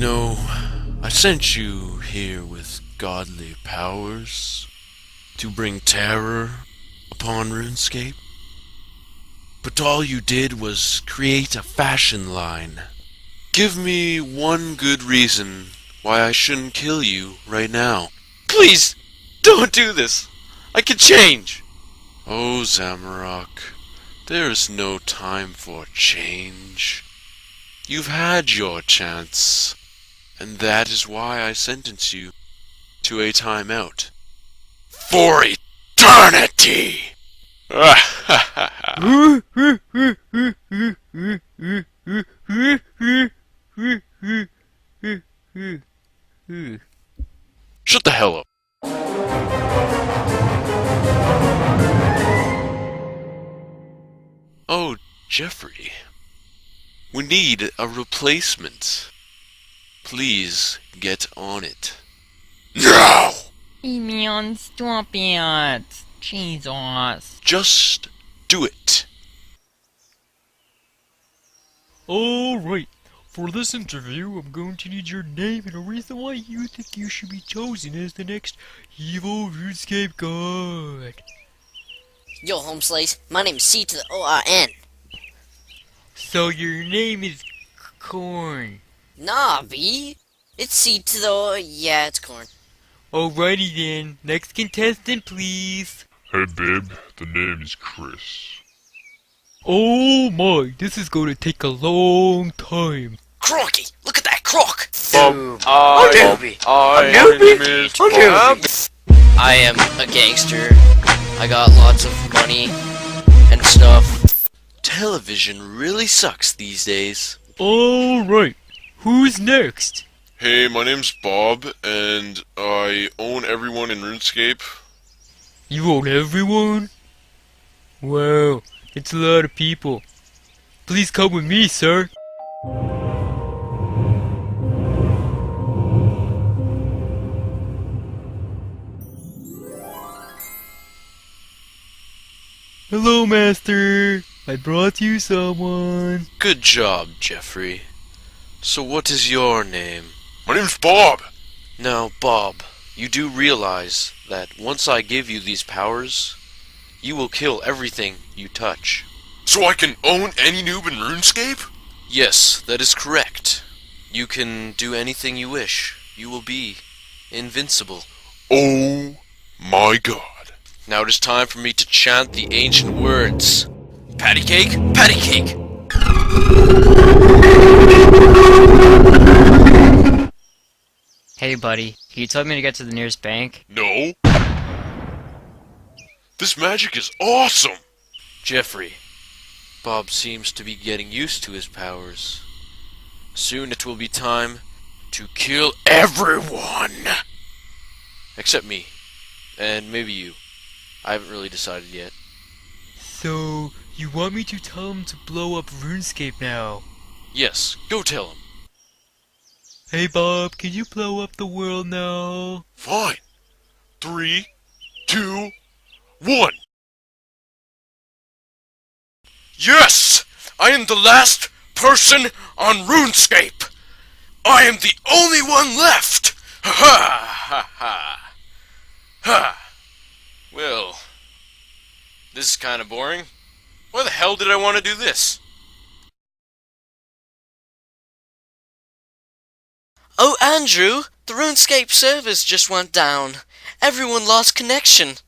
I sent you here with godly powers to bring terror upon Runescape. But all you did was create a fashion line. Give me one good reason why I shouldn't kill you right now. Please, don't do this. I can change. Oh, Zamarok, there is no time for change. You've had your chance, and that is why I sentence you to a timeout. For eternity! Shut the hell up. Oh, Jeffrey. We need a replacement. Please get on it. Now! Evian, stop it! Jesus. Just do it. Alright, for this interview, I'm going to need your name and a reason why you think you should be chosen as the next evil Runescape God. Yo, home slice, my name's C to the O-R-N. So your name is Corn. Nah, B. It's C to the O, yeah, it's corn. Alrighty then, next contestant please. Hey babe, the name is Chris. Oh my, this is going to take a long time. Crocky, look at that croc! I am a gangster. I got lots of money and stuff. Television really sucks these days. Alright, who's next? Hey, my name's Bob, and I own everyone in RuneScape. You own everyone? Wow, it's a lot of people. Please come with me, sir. Hello, Master. I brought you someone. Good job, Jeffrey. So what is your name? My name's Bob! Now, Bob, you do realize that once I give you these powers, you will kill everything you touch. So I can own any noob in RuneScape? Yes, that is correct. You can do anything you wish. You will be invincible. Oh my god. Now it is time for me to chant the ancient words. Patty cake, patty cake! Hey buddy, can you tell me to get to the nearest bank? No. This magic is awesome! Jeffrey, Bob seems to be getting used to his powers. Soon it will be time to kill everyone! Except me. And maybe you. I haven't really decided yet. So, you want me to tell him to blow up RuneScape now? Yes, go tell him. Hey Bob, can you blow up the world now? Fine. 3, 2, 1. Yes! I am the last person on RuneScape! I am the only one left! Ha ha ha ha! Ha! Well, this is kinda boring. Why the hell did I want to do this? Oh, Andrew, the RuneScape servers just went down. Everyone lost connection.